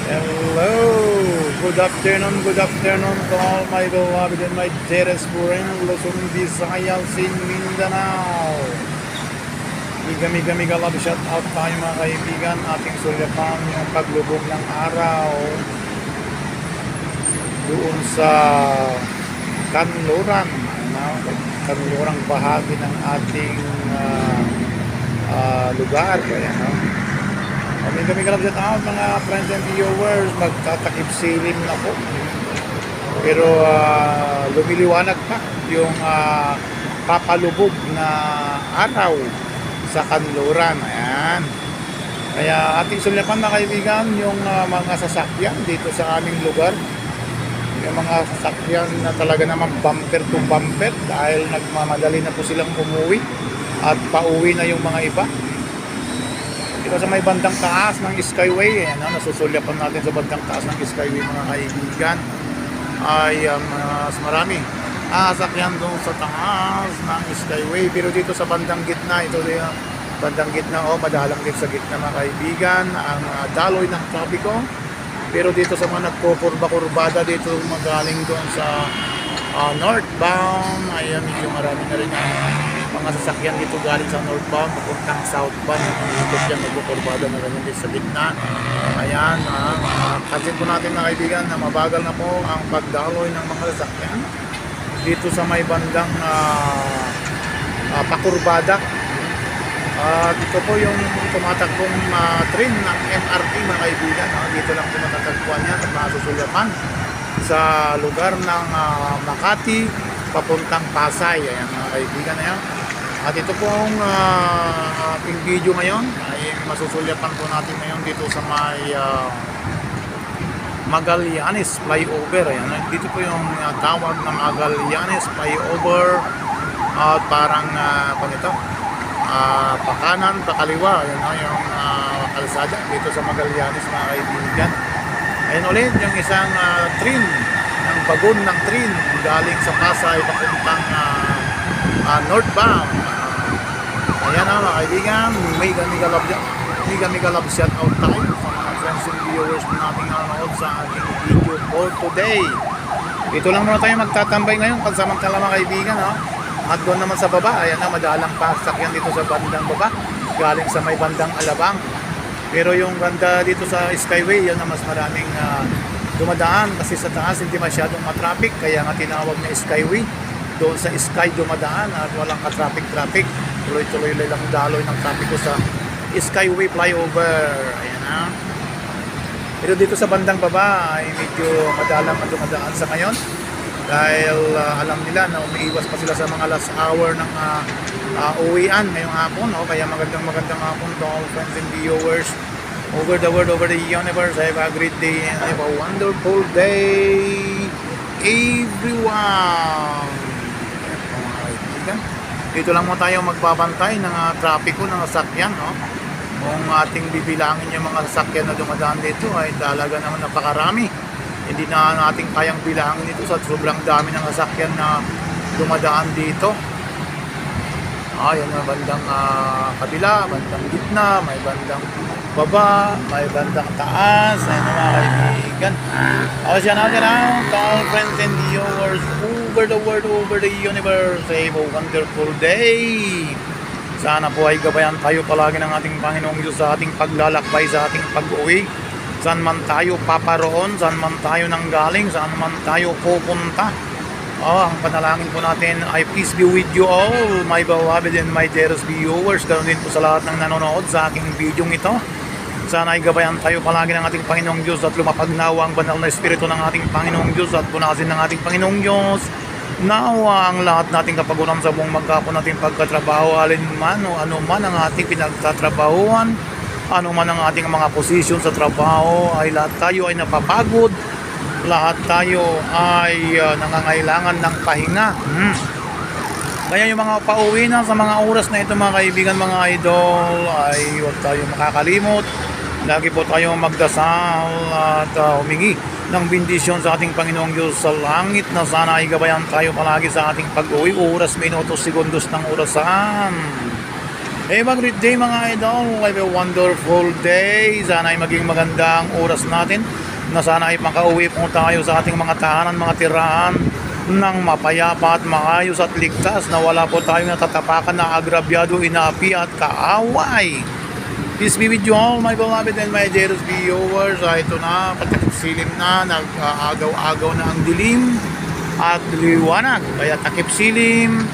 Hello, good afternoon to all my beloved and my dearest friend, Luzon, Visayas, in Mindanao. Miga love shout out tayo mga kaibigan, ating sulyapan yung paglubog ng araw doon sa Kanluran, Kanlurang bahagi ng ating lugar. Kaya, kami kalab shout out mga friends and viewers, magtatakip silim na po. Pero lumiliwanag pa yung papalubog na araw sa Kanluran. Ayan. Kaya ating sulyapan na kaibigan yung mga sasakyan dito sa aming lugar. Yung mga sasakyan na talaga naman bumper to bumper dahil nagmamadali na po silang umuwi at pauwi na yung mga iba. Dito sa may bandang taas ng Skyway, nasusulyapan natin sa bandang taas ng Skyway mga kaibigan, ay mas marami sasakyan doon sa taas ng Skyway. Pero dito sa bandang gitna, ito din bandang gitna, madalang dito sa gitna mga kaibigan, ang daloy ng trapiko. Pero dito sa mga nagkukurba-kurbada dito magaling doon sa northbound, ayan, medyo marami na rin mga sasakyan dito galing sa northbound papuntang southbound. Ikot yan, nagkukurbada na rin dito sa gitna. Ayan, pansin po natin mga kaibigan na mabagal na po ang pagdaloy ng mga sasakyan dito sa may bandang pakurbada. Dito po yung tumatakbong train ng MRT mga kaibigan. Dito lang po matatagpuan yan at masusulyapan sa lugar ng Makati papuntang Pasay. Ayan mga kaibigan na yan. At ito pong ating video ngayon ay masusulyapan po natin ngayon dito sa may Magallanes flyover. Ayan. Dito po yung tawag ng Magallanes flyover at parang panito pakanan, pakaliwa. Ayan yung kalsada dito sa Magallanes mga kaibigan. Ayan ulit yung isang train, ng bagon ng train galing sa Pasay papuntang northbound. Ayan mga kaibigan, mega love shout out tayo sa mga friends and viewers nating nanonood sa ating video for today. Dito lang muna tayo magtatambay ngayon pansamantala mga kaibigan. At doon naman sa baba, ayan na, madalang pasakyan dito sa bandang baba galing sa may bandang Alabang. Pero yung banda dito sa Skyway, yan na mas maraming dumadaan kasi sa taas hindi masyadong matraffic, kaya nga tinawag na Skyway. Doon sa Sky dumadaan at walang ka-traffic. Tuloy-tuloy lang daloy ng traffic ko sa Skyway flyover. Ayan na. Pero dito sa bandang baba ay medyo madalang dumadaan sa ngayon dahil alam nila na umiiwas pa sila sa mga last hour ng uwian ngayong hapon. Kaya magandang hapon to all friends and viewers over the world, over the universe. Have a great day and have a wonderful day everyone. Dito lang mo tayo magbabantay ng trapiko ng sasakyan. Kung ating bibilangin yung mga sasakyan na dumadaan dito ay talaga naman napakarami. Hindi na natin kayang bilangin ito sa sobrang dami ng sasakyan na dumadaan dito. Yan na bandang kabila, bandang gitna, may bandang baba, may bandang taas. Ayan na mga kaibigan. Siya natin to all friends and viewers over the world, over the universe. Have a wonderful day. Sana po ay gabayan tayo palagi ng ating Panginoong Diyos sa ating paglalakbay, sa ating pag-uwi. Saan man tayo paparoon, saan man tayo nanggaling, saan man tayo pupunta. Ang panalangin po natin ay peace be with you all, my beloved and my dearest viewers. Ganoon din po sa lahat ng nanonood sa aking video ito. Sana ay gabayan tayo palagi ng ating Panginoong Diyos at lumapagnawa ang banal na Espiritu ng ating Panginoong Diyos at punasin ng ating Panginoong Diyos. Nawa ang lahat nating kapaguran sa buong magkapon nating pagkatrabaho, alinman o anuman ang ating pinagtatrabahuan, anuman ang ating mga posisyon sa trabaho, ay lahat tayo ay napapagod, lahat tayo ay nangangailangan ng pahinga. Kaya yung mga pauwi na sa mga oras na ito mga kaibigan, mga idol, ay huwag tayo makakalimot. Lagi po tayo magdasal at humingi ng bendisyon sa ating Panginoong Diyos sa langit na sana ay gabayan tayo palagi sa ating pag-uwi, oras, minutos, segundos ng orasan. Great day mga idol. Have a wonderful day. Sana ay maging magandang oras natin na sana ay makauwi po tayo sa ating mga tahanan, mga tirahan ng mapayapa at maayos at ligtas na wala po tayong natatapakan na agrabyado, inaapi at kaaway. Peace be with you all, my beloved and my dearest viewers. Ito na, patakip-silim na, nag-agaw-agaw na ang dilim at liwanag. Kaya takip-silim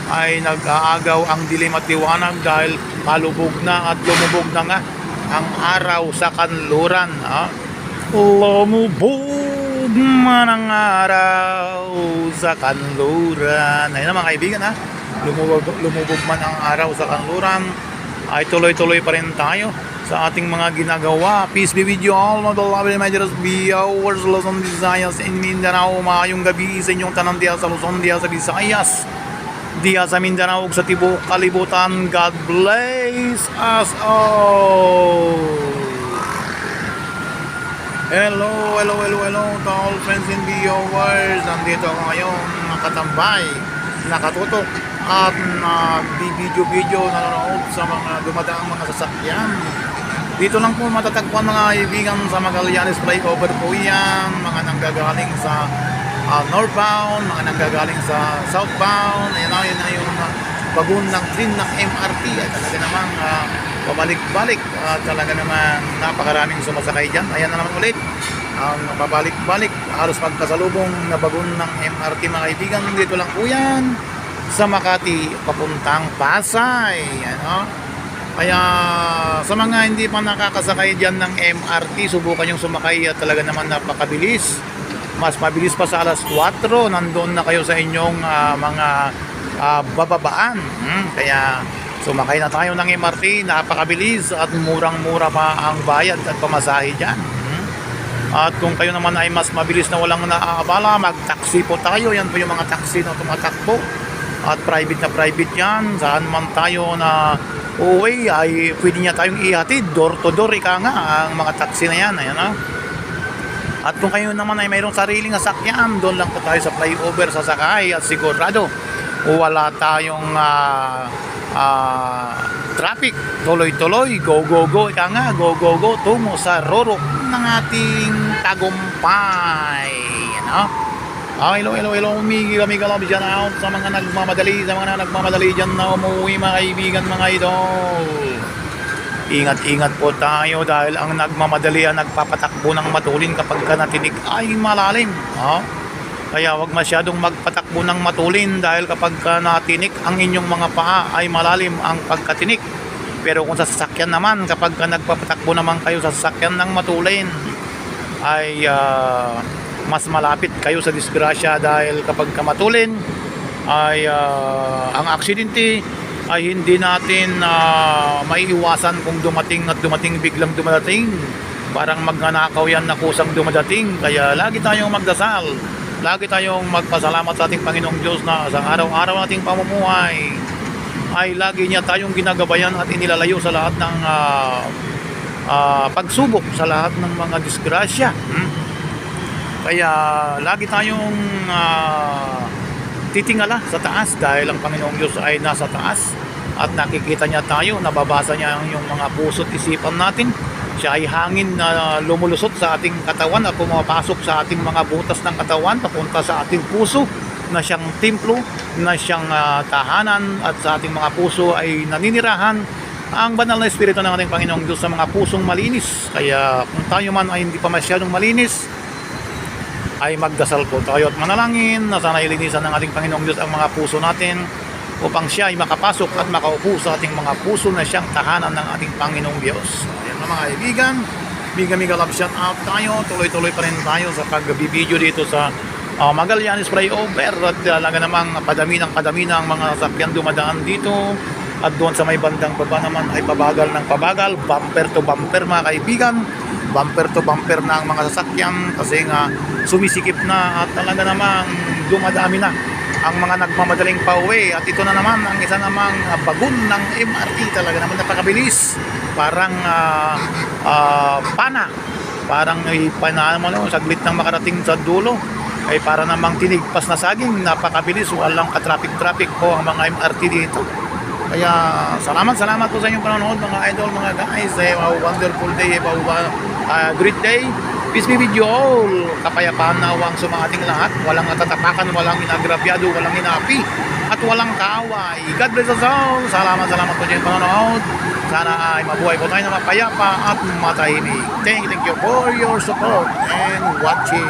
ay nag-aagaw ang dilim at liwanag dahil palubog na at lumubog na nga ang araw sa kanluran. Lumubog man ang araw sa kanluran. Ayun na mga kaibigan, lumubog man ang araw sa kanluran, ay tuloy-tuloy pa rin tayo sa ating mga ginagawa. Peace be with you all, my beloved and my dearest viewers, Luzon, Visayas, in Mindanao. Maayong gabi sa inyong tanang diya sa Luzon, diya sa Visayas, diya sa Mindanao ug sa tibok kalibutan. God bless us all. Hello to all friends and viewers. Nandito ako ngayon, nakatambay, nakatutok at nag-video nanonood sa mga dumadaang mga sasakyan. Dito lang po matatagpuan mga kaibigan sa Magallanes Flyover po yan. Mga nanggagaling sa northbound, mga nanggagaling sa southbound. Ayan na yung bagun ng train ng MRT. Ay talaga namang pabalik-balik. Talaga namang napakaraming sumasakay dyan. Ayan na naman ulit ang pabalik-balik, halos magkasalubong na bagun ng MRT mga kaibigan. Dito lang po yan sa Makati papuntang Pasay. Kaya sa mga hindi pa nakakasakay dyan ng MRT, subukan yung sumakay at talaga naman napakabilis. Mas mabilis pa sa alas 4, nandoon na kayo sa inyong mga bababaan. Kaya sumakay na tayo ng MRT, napakabilis at murang-mura pa ang bayad at pamasahe dyan. At kung kayo naman ay mas mabilis na walang naaabala, mag-taxi po tayo. Yan po yung mga taxi na tumatakbo. At private yan. Saan man tayo na uuwi ay pwede niya tayong ihatid. Door to door, ika nga ang mga taxi na yan. Ayan, At kung kayo naman ay mayroong sariling sasakyan, doon lang po tayo sa flyover sasakay at sigurado wala tayong traffic. Tuloy-tuloy, go, ika nga, go, tungo sa rorok ng ating tagumpay. Hello, kami galab dyan out sa mga nagmamadali dyan na umuwi mga kaibigan, mga idol. Ingat po tayo dahil ang nagmamadali ang nagpapatakbo ng matulin kapag ka natinig ay malalim. Kaya wag masyadong magpatakbo ng matulin dahil kapag ka natinik ang inyong mga paa ay malalim ang pagkatinik. Pero kung sa sasakyan naman, kapag ka nagpapatakbo naman kayo sa sasakyan ng matulin ay mas malapit kayo sa disgrasya dahil kapag ka matulin ay ang aksidente ay hindi natin maiiwasan kung dumating biglang dumadating. Parang magnanakaw yan na kusang dumadating. Kaya lagi tayong magdasal, lagi tayong magpasalamat sa ating Panginoong Diyos na sa araw-araw nating pamumuhay ay lagi niya tayong ginagabayan at inilalayo sa lahat ng pagsubok, sa lahat ng mga disgrasya. Kaya lagi tayong titingala sa taas dahil ang Panginoong Diyos ay nasa taas at nakikita niya tayo, nababasa niya ang yung mga puso't isipan natin. Siya ay hangin na lumulusot sa ating katawan at pumapasok sa ating mga butas ng katawan papunta sa ating puso na siyang templo, na siyang tahanan, at sa ating mga puso ay naninirahan ang banal na espiritu ng ating Panginoong Diyos sa mga pusong malinis. Kaya kung tayo man ay hindi pa masyadong malinis, ay magdasal po tayo at manalangin na sana ilinisan ng ating Panginoong Diyos ang mga puso natin upang siya ay makapasok at makaupo sa ating mga puso na siyang tahanan ng ating Panginoong Diyos. Ayan mga kaibigan, mega love shout out tayo. Tuloy-tuloy pa rin tayo sa pag-video dito sa Magallanes Flyover at talaga namang padami ng mga sasakyan dumadaan dito. At doon sa may bandang baba naman ay pabagal ng pabagal, bumper to bumper mga kaibigan, bumper to bumper na ang mga sasakyan kasi nga sumisikip na at talaga namang dumadami na ang mga nagmamadaling pauwi. At ito na naman ang isa namang bagun ng MRT, talaga naman napakabilis, parang parang saglit nang makarating sa dulo ay para namang tinigpas na saging, napakabilis, walang ka-traffic po ang mga MRT dito. Kaya salamat po sa inyong panonood mga idol, mga guys. A wonderful day, great day. Peace be with you all. Kapayapaan na awang sa mga ating lahat. Walang natatapakan, walang inagrabyado, walang inapi, at walang kaaway. God bless us all. Salamat po sa inyong panonood. Sana ay mabuhay po tayo na mapayapa at matahimik. Thank you for your support and watching.